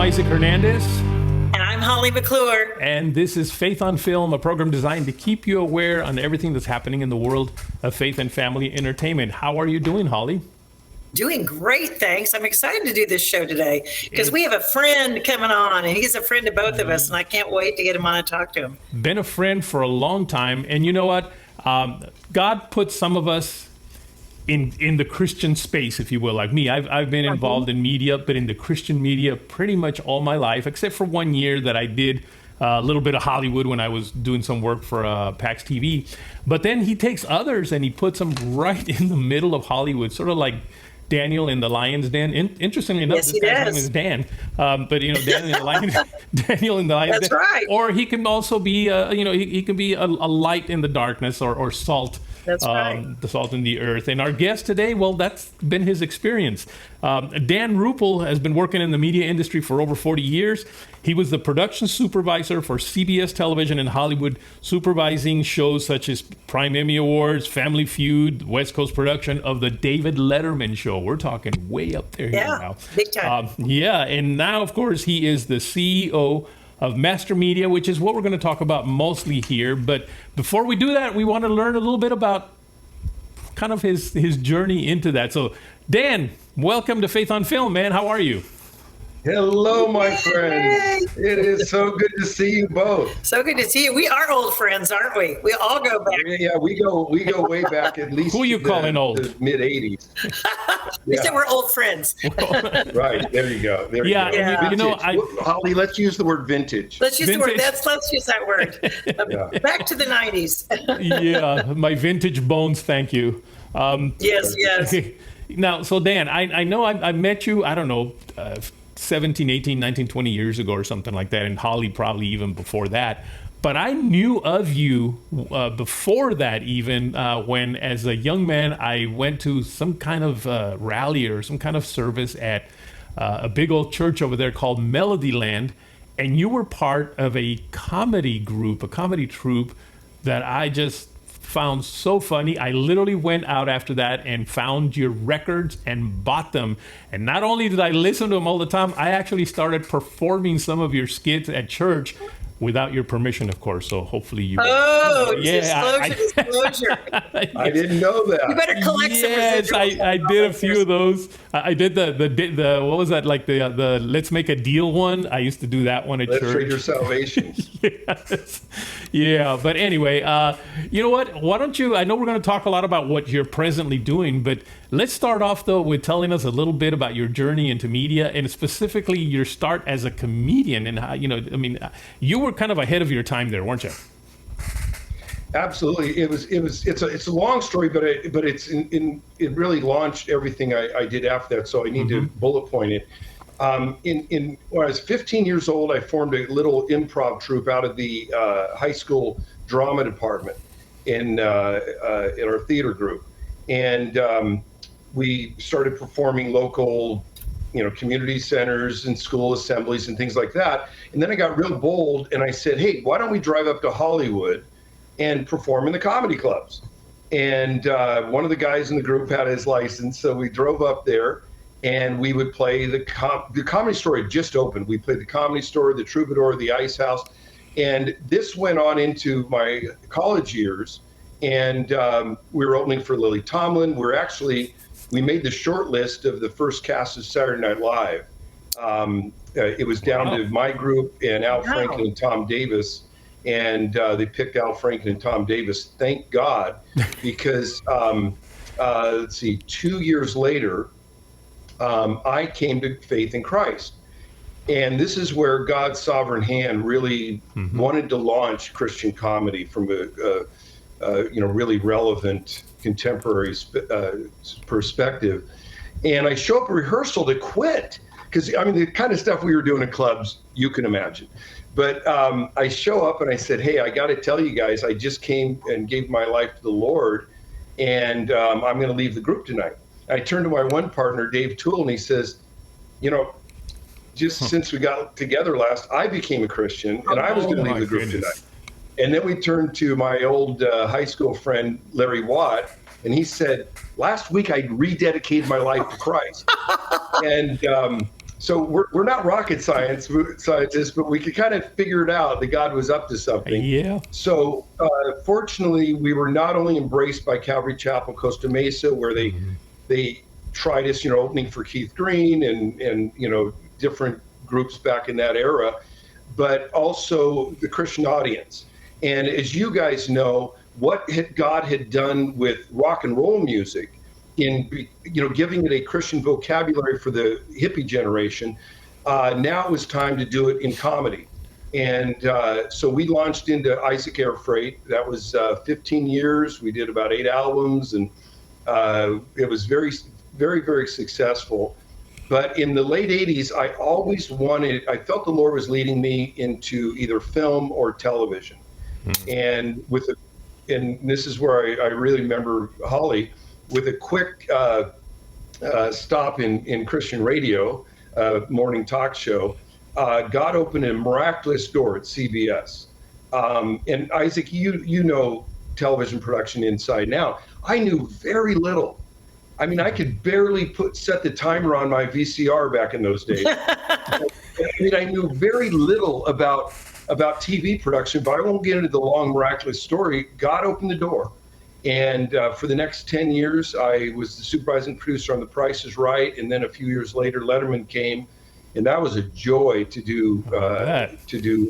Isaac Hernandez. And I'm Holly McClure. And this is Faith on Film, a program designed to keep you aware on everything that's happening in the world of faith and family entertainment. How are you doing, Holly? Doing great, thanks. I'm excited to do this show today because we have a friend coming on, and he's a friend to both of us, and I can't wait to get him on and talk to him. Been a friend for a long time, and you know what? God put some of us in the Christian space, if you will, like me. I've been involved in media, but in the Christian media pretty much all my life, except for 1 year that I did a little bit of Hollywood when I was doing some work for PAX TV. But then he takes others and he puts them right in the middle of Hollywood, sort of like Daniel in the Lion's Den. Interestingly enough, this guy's name is Dan. But you know, Daniel in the Lion's That's Den. right. Or he can also be, he can be a light in the darkness, or salt. That's right. The salt in the earth. And our guest today, well, that's been his experience. Dan Rupple has been working in the media industry for over 40 years. He was the production supervisor for CBS Television in Hollywood, supervising shows such as Prime Emmy Awards, Family Feud, West Coast production of the David Letterman Show. We're talking way up there here now. Big time. And now, of course, he is the CEO of Master Media, which is what we're going to talk about mostly here. But before we do that, we want to learn a little bit about kind of his journey into that. So, Dan, welcome to Faith on Film, man. How are you? Hello, my friends. It is so good to see you both. So good to see you. We are old friends, aren't we? We all go back. Yeah, we go way back, at least. Who are you calling old? The mid '80s. We said we're old friends. Right. There you go. There you go. Yeah. You know, Holly, let's use the word vintage. Let's use the word. Let's use that word. Back to the 90s. Yeah, my vintage bones. Thank you. Yes. Now, so Dan, I know I met you, I don't know, 17, 18, 19, 20 years ago or something like that, and Holly probably even before that. But I knew of you before that, even when, as a young man, I went to some kind of rally or some kind of service at a big old church over there called Melodyland, and you were part of a comedy group, a comedy troupe that I just found so funny. I literally went out after that and found your records and bought them. And not only did I listen to them all the time, I actually started performing some of your skits at church without your permission, of course. So hopefully you... Disclosure. I didn't know that. You better collect some residuals. Yes, I did a few of those. I did the what was that, like the Let's Make a Deal one? I used to do that one at church. Let's Trade Your Salvation. Yes. Yeah, but anyway, you know what? Why don't you, I know we're going to talk a lot about what you're presently doing, but let's start off, though, with telling us a little bit about your journey into media, and specifically your start as a comedian, and how, you were kind of ahead of your time there, weren't you? Absolutely. It's a long story, but it really launched everything I did after that. So I need to bullet point it. When I was 15 years old, I formed a little improv troupe out of the high school drama department in our theater group, and we started performing local, community centers and school assemblies and things like that. And then I got real bold and I said, hey, why don't we drive up to Hollywood and perform in the comedy clubs? And one of the guys in the group had his license, so we drove up there and we would play the Comedy Store had just opened. We played the Comedy Store, the Troubadour, the Ice House. And this went on into my college years. And we were opening for Lily Tomlin. We made the short list of the first cast of Saturday Night Live. It was down to my group and Al Franken and Tom Davis. And they picked Al Franken and Tom Davis, thank God, because, 2 years later, I came to faith in Christ. And this is where God's sovereign hand really wanted to launch Christian comedy from a really relevant contemporary perspective. And I show up at rehearsal to quit, because the kind of stuff we were doing in clubs, you can imagine. But I show up and I said, hey, I got to tell you guys, I just came and gave my life to the Lord, and I'm going to leave the group tonight. I turned to my one partner, Dave Toole, and he says, just since we got together last, I became a Christian, and I was going to leave the group tonight. And then we turned to my old high school friend, Larry Watt, and he said, last week I rededicated my life to Christ. And So we're not rocket scientists, but we could kind of figure it out that God was up to something. Yeah. So fortunately, we were not only embraced by Calvary Chapel Costa Mesa, where they tried us, opening for Keith Green and different groups back in that era, but also the Christian audience. And as you guys know, what God had done with rock and roll music in giving it a Christian vocabulary for the hippie generation, now it was time to do it in comedy. And so we launched into Isaac Air Freight. That was 15 years. We did about 8 albums, and it was very, very, very successful. But in the late 80s, I felt the Lord was leading me into either film or television. And and this is where I really remember Holly, with a quick stop in Christian radio, morning talk show, God opened a miraculous door at CBS. And Isaac, you know television production inside now. I knew very little. I mean, I could barely set the timer on my VCR back in those days. I knew very little about TV production, but I won't get into the long miraculous story. God opened the door. And for the next 10 years, I was the supervising producer on The Price is Right. And then a few years later, Letterman came. And that was a joy to do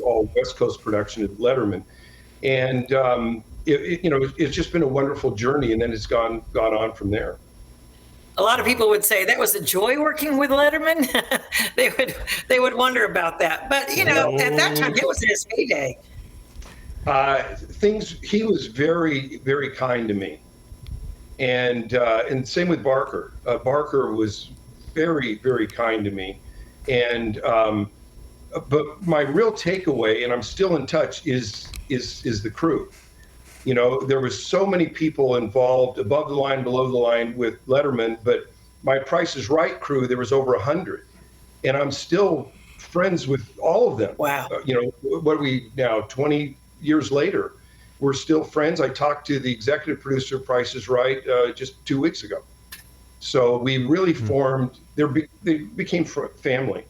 all West Coast production at Letterman. And, it's just been a wonderful journey. And then it's gone on from there. A lot of people would say that was a joy working with Letterman. they would wonder about that. But, at that time, it was in his heyday. He was very, very kind to me. And same with Barker. Barker was very, very kind to me. And, but my real takeaway, and I'm still in touch, is the crew. There was so many people involved, above the line, below the line with Letterman, but my Price is Right crew, there was over 100. And I'm still friends with all of them. Wow. What are we now, 20 years later, we're still friends. I talked to the executive producer of Price is Right just 2 weeks ago. So we really formed, they became family.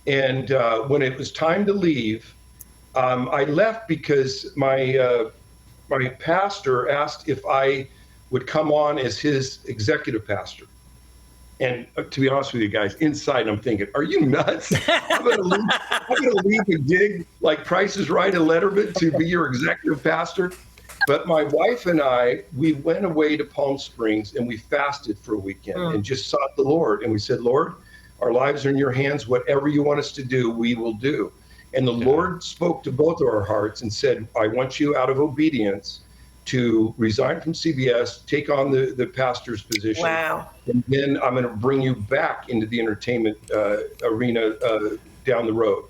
And when it was time to leave, I left because my pastor asked if I would come on as his executive pastor. And to be honest with you guys, inside I'm thinking, are you nuts? I'm going to leave a gig like Price is Right and Letterman to be your executive pastor. But my wife and I, we went away to Palm Springs and we fasted for a weekend and just sought the Lord. And we said, Lord, our lives are in your hands. Whatever you want us to do, we will do. And the Lord spoke to both of our hearts and said, I want you out of obedience to resign from CBS, take on the pastor's position. Wow. And then I'm going to bring you back into the entertainment arena down the road.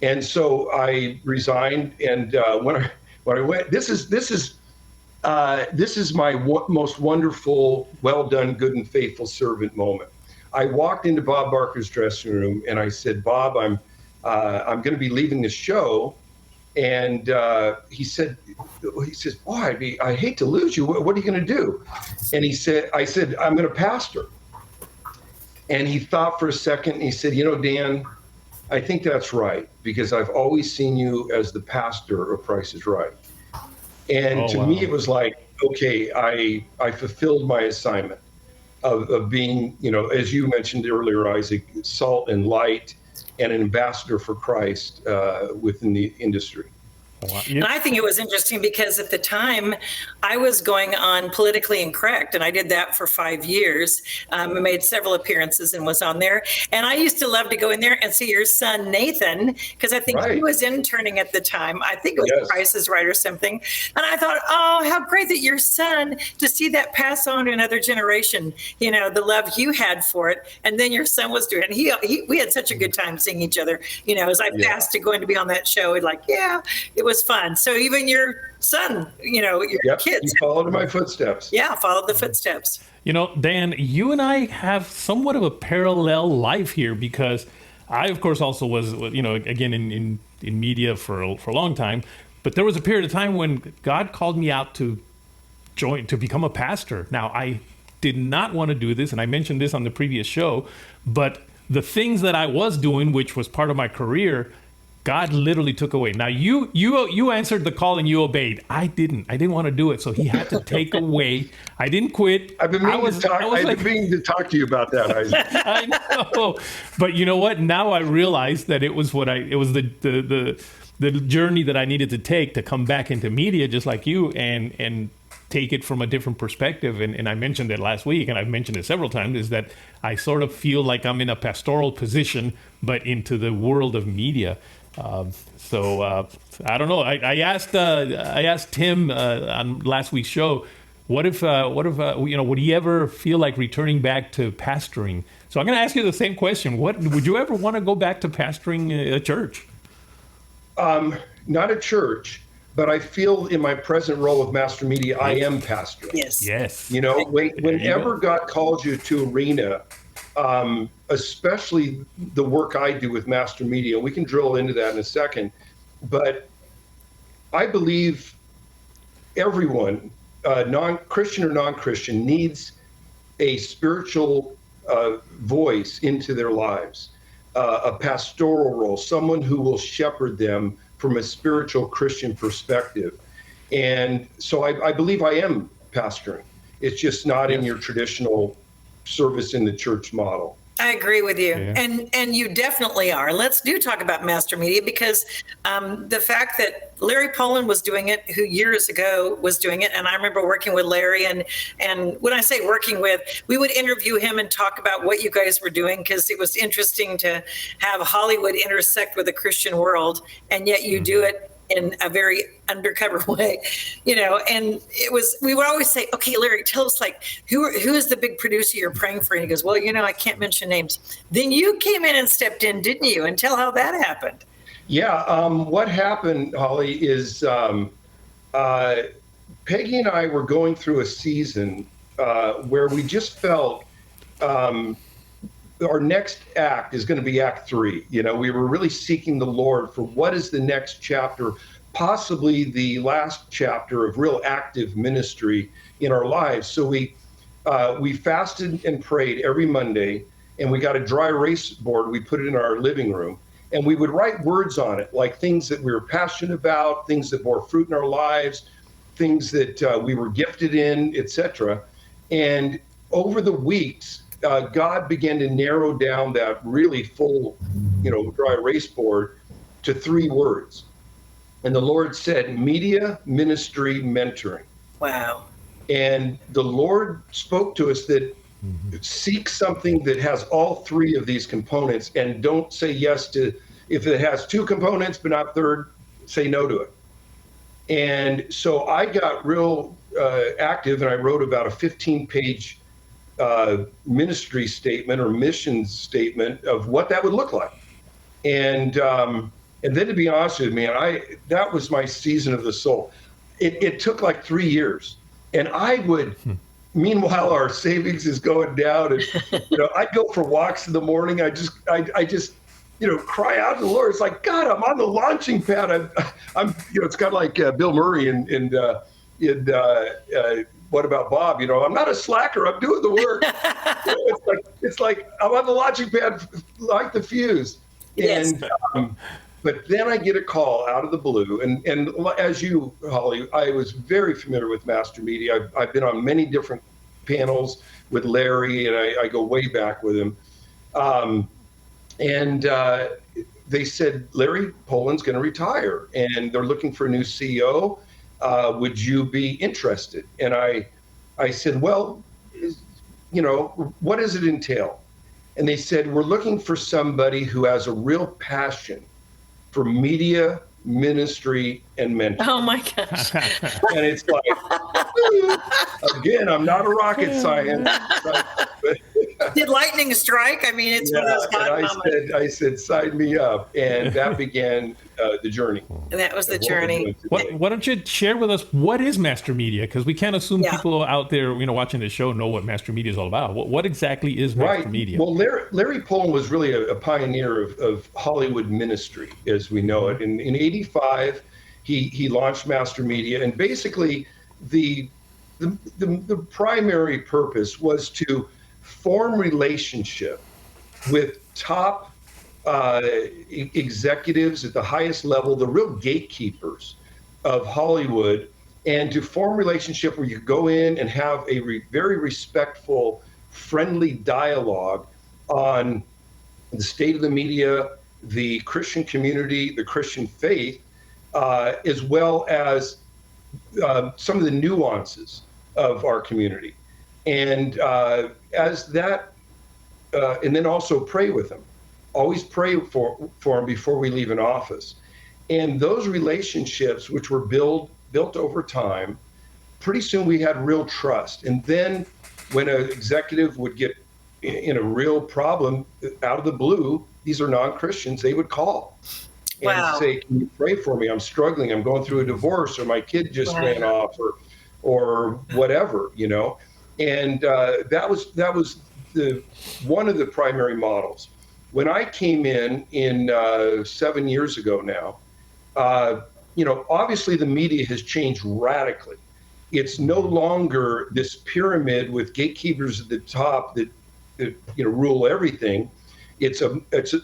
And so I resigned. And when I went, this is my most wonderful, well done, good and faithful servant moment. I walked into Bob Barker's dressing room and I said, Bob, I'm going to be leaving the show. And he says, boy, I hate to lose you. What are you going to do? And I said, I'm going to pastor. And he thought for a second and he said, Dan, I think that's right, because I've always seen you as the pastor of Price is Right. And to me, it was like, okay, I fulfilled my assignment of being, as you mentioned earlier, Isaac, salt and light, and an ambassador for Christ within the industry. And I think it was interesting because at the time I was going on Politically Incorrect, and I did that for 5 years. I made several appearances and was on there. And I used to love to go in there and see your son, Nathan, because I think he was interning at the time. I think it was Price is Right or something. And I thought, oh, how great that your son, to see that pass on to another generation, the love you had for it. And then your son was doing it. We had such a good time seeing each other, as I passed to going to be on that show. It was fun. So even your son, your kids. You followed in my footsteps. Yeah, followed the footsteps. Dan, you and I have somewhat of a parallel life here, because I, of course, also was, again, in media for a long time. But there was a period of time when God called me out to become a pastor. Now, I did not want to do this, and I mentioned this on the previous show, but the things that I was doing, which was part of my career, God literally took away. Now you answered the call and you obeyed. I didn't want to do it, so He had to take away. I didn't quit. I've been meaning to talk to you about that, Isaac. I know, but you know what? Now I realize that it was the journey that I needed to take to come back into media, just like you, and take it from a different perspective. And I mentioned it last week, and I've mentioned it several times, is that I sort of feel like I'm in a pastoral position, but into the world of media. So I don't know. I asked Tim on last week's show, what if would he ever feel like returning back to pastoring? So I'm going to ask you the same question. Would you ever want to go back to pastoring a church? Not a church, but I feel in my present role of Master Media, I am pastoring. Yes. Whenever God calls you to arena, especially the work I do with Master Media, we can drill into that in a second, but I believe everyone, Christian or non-Christian, needs a spiritual voice into their lives, a pastoral role, someone who will shepherd them from a spiritual Christian perspective. And so I believe I am pastoring. It's just not in your traditional service in the church model. I agree with you. Yeah. And you definitely are. Let's talk about Master Media, because the fact that Larry Poland was doing it, who years ago was doing it, and I remember working with Larry, and when I say working with, we would interview him and talk about what you guys were doing, because it was interesting to have Hollywood intersect with the Christian world, and yet you do it in a very undercover way, and we would always say, okay, Larry, tell us, like, who is the big producer you're praying for? And he goes, well, I can't mention names. Then you came in and stepped in, didn't you? And tell how that happened. Yeah. What happened, Holly, is Peggy and I were going through a season where we just felt our next act is going to be Act 3. We were really seeking the Lord for what is the next chapter, possibly the last chapter of real active ministry in our lives. So we fasted and prayed every Monday, and we got a dry erase board. We put it in our living room, and we would write words on it, like things that we were passionate about, things that bore fruit in our lives, things that we were gifted in, etc. And over the weeks, God began to narrow down that really full, dry erase board to 3 words. And the Lord said, media, ministry, mentoring. Wow. And the Lord spoke to us that seek something that has all 3 of these components, and don't say yes to, if it has 2 components but not third, say no to it. And so I got real active, and I wrote about a 15-page ministry statement or mission statement of what that would look like. And then, to be honest with you, man, that was my season of the soul. It took like 3 years, and I would, meanwhile, our savings is going down, and I'd go for walks in the morning. I just cry out to the Lord. It's like, God, I'm on the launching pad. I'm it's kind of like Bill Murray in What About Bob? I'm not a slacker. I'm doing the work. It's like I'm on the launching pad, like the fuse. Yes. And but then I get a call out of the blue, and as you, Holly, I was very familiar with Master Media. I've been on many different panels with Larry, and I go way back with him. And they said, Larry Poland's going to retire, and they're looking for a new CEO. Would you be interested? And I said, well, what does it entail? And they said, we're looking for somebody who has a real passion for media, ministry, and mentoring. Oh my gosh. And it's like, again, I'm not a rocket scientist. Did lightning strike? I mean, it's one of those God moments. I said, sign me up. And that began the journey. And that was the journey. Why don't you share with us, what is Master Media? Because we can't assume people out there, watching this show know what Master Media is all about. What exactly is Master Media? Well, Larry Poland was really a pioneer of Hollywood ministry, as we know it. In 85, he launched Master Media, and basically the primary purpose was to form relationship with top executives at the highest level, the real gatekeepers of Hollywood, and to form a relationship where you go in and have a very respectful, friendly dialogue on the state of the media, the Christian community, the Christian faith, as well as some of the nuances of our community. And as that, and then also pray with them. Always pray for them before we leave an office. And those relationships, which were built over time, pretty soon we had real trust. And then when an executive would get in a real problem out of the blue, these are non-Christians, they would call and say, can you pray for me? I'm struggling. I'm going through a divorce, or my kid just ran off, or whatever, you know. And that was one of the primary models. When I came in 7 years ago now, you know, obviously the media has changed radically. It's no longer this pyramid with gatekeepers at the top that you know, rule everything. It's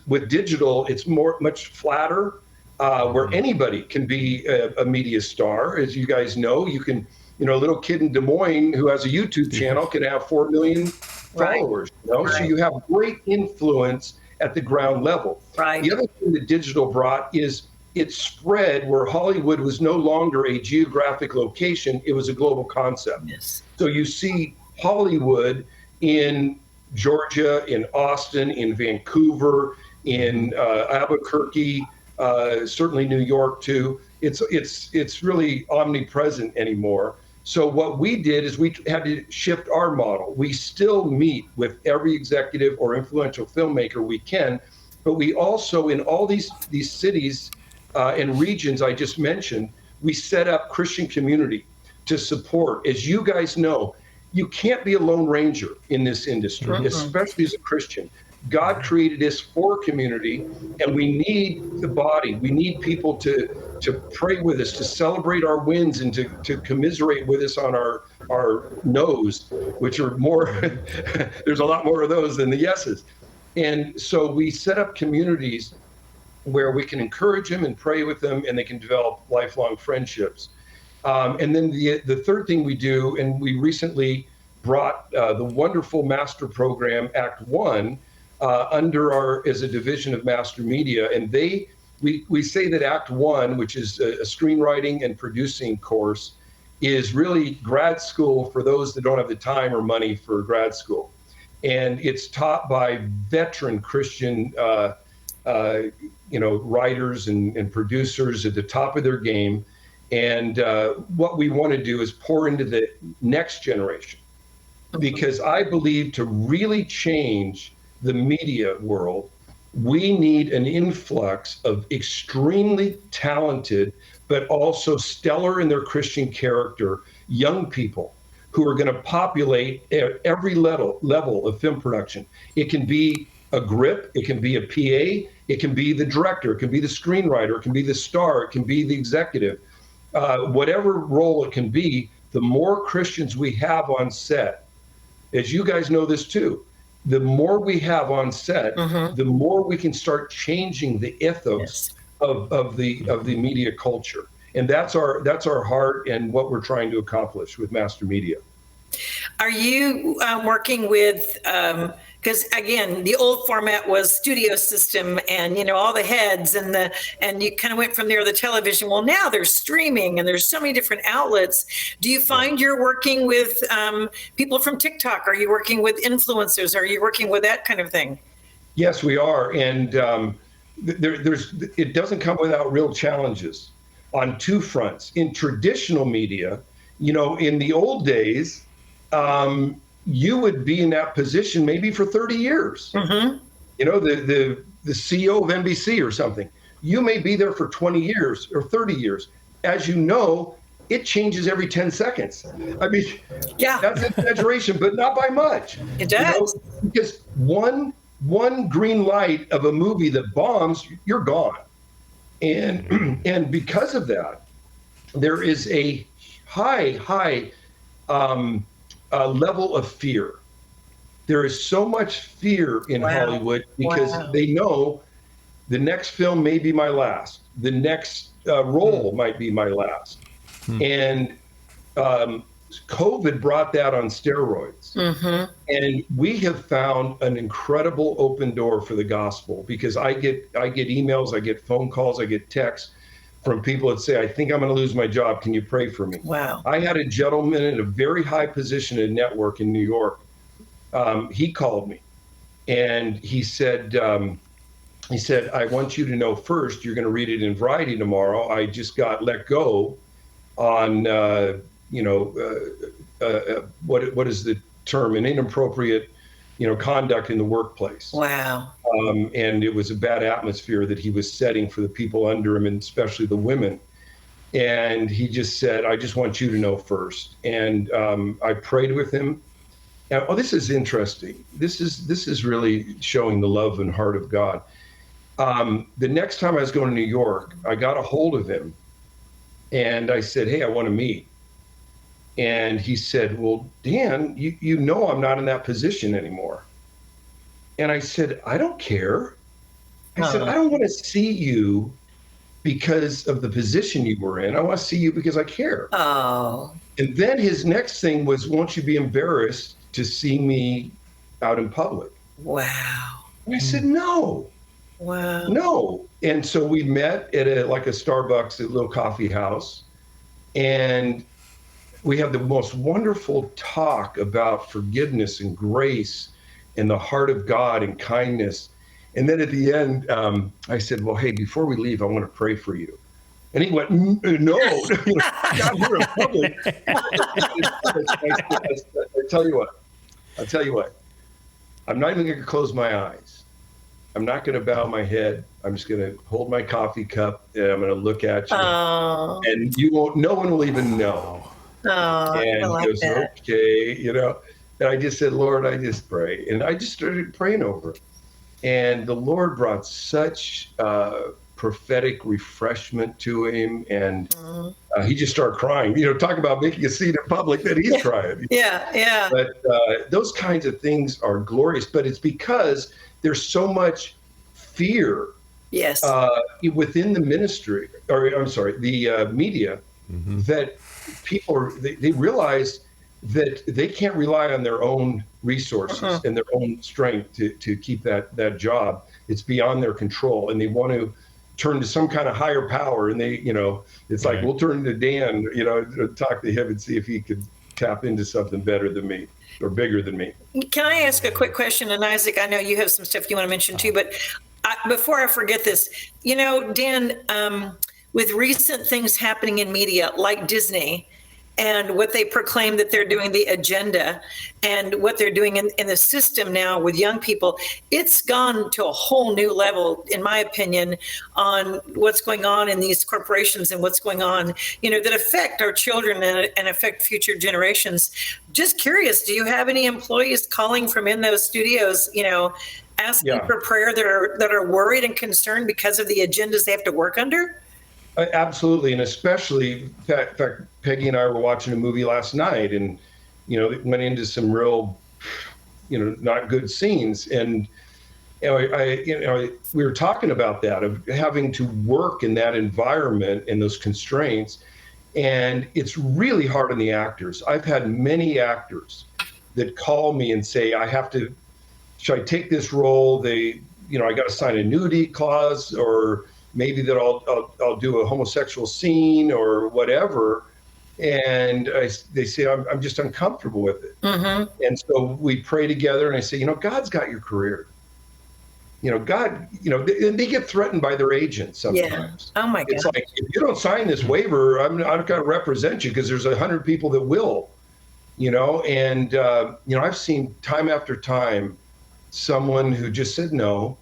with digital, it's much flatter, where anybody can be a media star. As you guys know, you can, you know, a little kid in Des Moines who has a YouTube channel can have 4 million followers. You know? So you have great influence at the ground level. The other thing that digital brought is it spread where Hollywood was no longer a geographic location, it was a global concept. So you see Hollywood in Georgia, in Austin, in Vancouver, in Albuquerque, certainly New York too. It's really omnipresent anymore. So what we did is we had to shift our model. We still meet with every executive or influential filmmaker we can, but we also, in all these cities and regions I just mentioned, we set up Christian community to support. As you guys know, you can't be a lone ranger in this industry, especially as a Christian. God created us for community, and we need the body. We need people to pray with us, to celebrate our wins, and to commiserate with us on our no's, which are more, there's a lot more of those than the yeses. And so we set up communities where we can encourage them and pray with them, and they can develop lifelong friendships. And then the third thing we do, and we recently brought the wonderful master program, Act One, under as a division of Master Media. And we say that Act One, which is a screenwriting and producing course, is really grad school for those that don't have the time or money for grad school. And it's taught by veteran Christian writers and producers at the top of their game. And what we want to do is pour into the next generation, because I believe to really change the media world, we need an influx of extremely talented, but also stellar in their Christian character, young people who are going to populate at every level of film production. It can be a grip, it can be a PA, it can be the director, it can be the screenwriter, it can be the star, it can be the executive. Whatever role it can be, the more Christians we have on set, as you guys know this too, the more we have on set, the more we can start changing the ethos of the media culture. And that's our heart and what we're trying to accomplish with Master Media. Are you working with, because again, the old format was studio system and, you know, all the heads and you kind of went from there to the television. Well, now there's streaming and there's so many different outlets. Do you find you're working with people from TikTok? Are you working with influencers? Are you working with that kind of thing? Yes, we are. And it doesn't come without real challenges on two fronts. In traditional media, you know, in the old days, you would be in that position maybe for 30 years. You know, the CEO of NBC or something. You may be there for 20 years or 30 years. As you know, it changes every 10 seconds. I mean, that's an exaggeration, but not by much. It does. You know, because one green light of a movie that bombs, you're gone. And because of that, there is a high level of fear There is so much fear in Hollywood because they know the next film may be my last. The next role might be my last. And COVID brought that on steroids. And we have found an incredible open door for the gospel, because I get emails, I get phone calls, I get texts from people that say, I think I'm going to lose my job. Can you pray for me? Wow. I had a gentleman in a very high position in network in New York. He called me and he said, I want you to know first, you're going to read it in Variety tomorrow. I just got let go on, what is the term? An inappropriate, conduct in the workplace. Wow. And it was a bad atmosphere that he was setting for the people under him, and especially the women. And he just said, I just want you to know first. And I prayed with him. And, this is interesting. This is really showing the love and heart of God. The next time I was going to New York, I got a hold of him and I said, hey, I want to meet. And he said, well, Dan, you know I'm not in that position anymore. And I said, I don't care. I said, I don't want to see you because of the position you were in. I want to see you because I care. Oh. And then his next thing was, won't you be embarrassed to see me out in public? Wow. And I said, no. Wow. No. And so we met at a Starbucks, a little coffee house. And we had the most wonderful talk about forgiveness and grace and the heart of God and kindness. And then at the end, I said, well, hey, before we leave, I want to pray for you. And he went, no, not here in public. I'll tell you what, I'm not even going to close my eyes. I'm not going to bow my head. I'm just going to hold my coffee cup and I'm going to look at you. Oh. And no one will even know. Oh, And I like he goes, that. okay, and I just said, Lord, I just pray. And I just started praying over it. And the Lord brought such prophetic refreshment to him. And he just started crying, talk about making a scene in public, that he's crying. Yeah. But those kinds of things are glorious, but it's because there's so much fear Yes. within the ministry, or I'm sorry, the media, that people they realize that they can't rely on their own resources and their own strength to keep that job. It's beyond their control, and they want to turn to some kind of higher power. And they, it's like, we'll turn to Dan, talk to him and see if he could tap into something better than me or bigger than me. Can I ask a quick question? And Isaac, I know you have some stuff you want to mention too, but before I forget this, Dan, with recent things happening in media like Disney and what they proclaim that they're doing, the agenda, and what they're doing in the system now with young people, it's gone to a whole new level, in my opinion, on what's going on in these corporations and what's going on, that affect our children and affect future generations. Just curious, do you have any employees calling from in those studios, asking for prayer that are worried and concerned because of the agendas they have to work under? Absolutely, and especially, in fact, Peggy and I were watching a movie last night, and it went into some real, not good scenes, and we were talking about that, of having to work in that environment and those constraints, and it's really hard on the actors. I've had many actors that call me and say, should I take this role? I got to sign a nudity clause, or maybe that I'll do a homosexual scene or whatever. And they say, I'm just uncomfortable with it. And so we pray together and I say, God's got your career. God, they get threatened by their agents sometimes. Yeah. Oh my God. It's like, if you don't sign this waiver, I've got to represent you because there's 100 people that will, and, I've seen time after time, someone who just said no,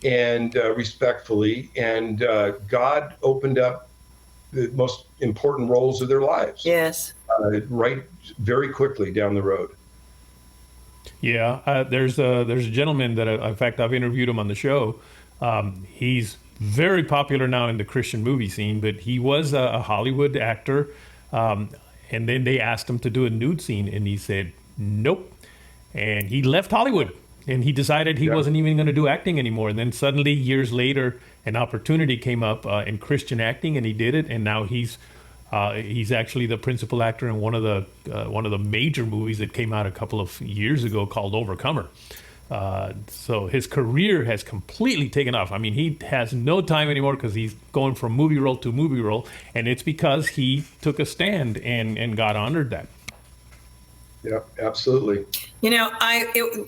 and respectfully, and God opened up the most important roles of their lives. Yes. Right, very quickly down the road. Yeah, there's a gentleman that, in fact, I've interviewed him on the show. He's very popular now in the Christian movie scene, but he was a Hollywood actor. And then they asked him to do a nude scene, and he said, nope. and he left Hollywood. And he decided he wasn't even going to do acting anymore. And then suddenly, years later, an opportunity came up in Christian acting, and he did it. And now he's actually the principal actor in one of the major movies that came out a couple of years ago called Overcomer. So his career has completely taken off. I mean, he has no time anymore because he's going from movie role to movie role, and it's because he took a stand and God honored that. Yeah, absolutely. You know,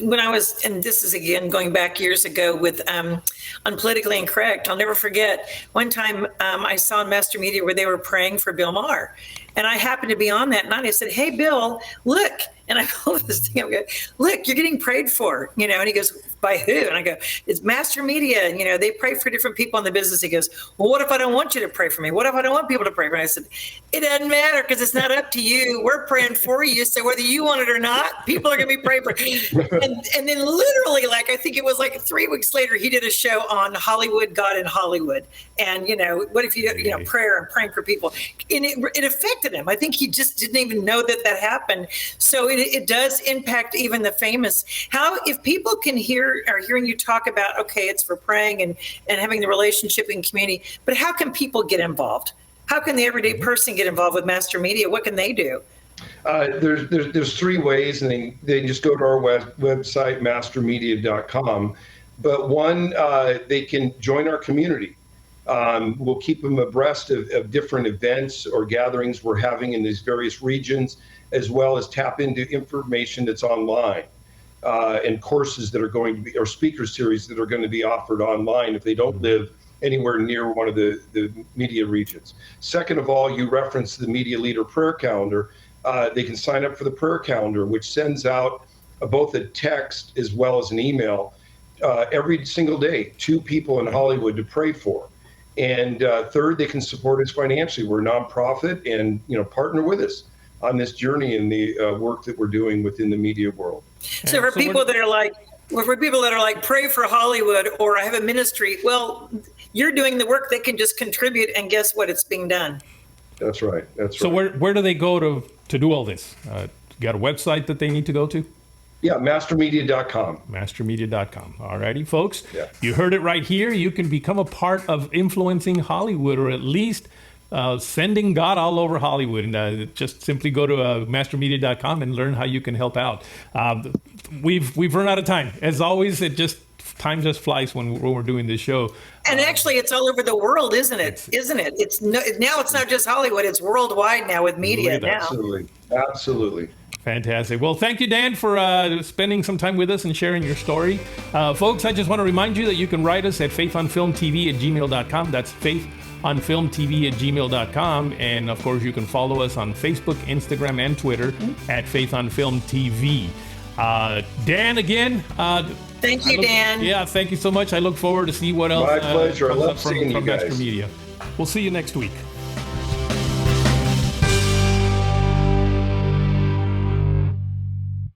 when I was, and this is again going back years ago with on Politically Incorrect, I'll never forget one time I saw in Master Media where they were praying for Bill Maher. And I happened to be on that night. I said, "Hey, Bill, look." And I pulled this thing up, I go, "Look, you're getting prayed for," you know, and he goes, "By who?" And I go, "It's Master Media. And, you know, they pray for different people in the business." He goes, "Well, what if I don't want you to pray for me? What if I don't want people to pray for me?" I said, "It doesn't matter because it's not up to you. We're praying for you. So whether you want it or not, people are going to be praying for you." And then literally, like, I think it was like 3 weeks later, he did a show on Hollywood, God in Hollywood. And, you know, what if you know, prayer and praying for people. And it affected him. I think he just didn't even know that happened. So it does impact even the famous. How, if people are hearing you talk about, okay, it's for praying and having the relationship and community, but how can people get involved? How can the everyday person get involved with Master Media? What can they do? There's 3 ways, and they just go to our website, mastermedia.com. But one, they can join our community. We'll keep them abreast of different events or gatherings we're having in these various regions, as well as tap into information that's online and courses that are going to be, or speaker series that are going to be offered online if they don't live anywhere near one of the media regions. Second of all, you referenced the Media Leader Prayer Calendar. They can sign up for the prayer calendar, which sends out both a text as well as an email every single day, 2 people in Hollywood to pray for. And third, they can support us financially. We're a nonprofit, and, you know, partner with us on this journey in the work that we're doing within the media world. So for people that are like, pray for Hollywood, or I have a ministry, well, you're doing the work. They can just contribute, and guess what? It's being done. That's right. So where do they go to do all this? Got a website that they need to go to? Yeah, mastermedia.com. Mastermedia.com. All righty, folks. Yeah. You heard it right here. You can become a part of influencing Hollywood, or at least sending God all over Hollywood. And just simply go to mastermedia.com and learn how you can help out. We've run out of time. As always, time just flies when we're doing this show. And actually, it's all over the world, isn't it? Now it's not just Hollywood; it's worldwide now with media. Now. Absolutely. Fantastic. Well, thank you, Dan, for spending some time with us and sharing your story. Folks, I just want to remind you that you can write us at faithunfilmtv@gmail.com. That's faithunfilmtv@gmail.com. And, of course, you can follow us on Facebook, Instagram, and Twitter at faithunfilmtv. Dan, again. Thank you, Dan. Yeah, thank you so much. I look forward to see what else My pleasure. I love comes up seeing you from guys. Master Media. We'll see you next week.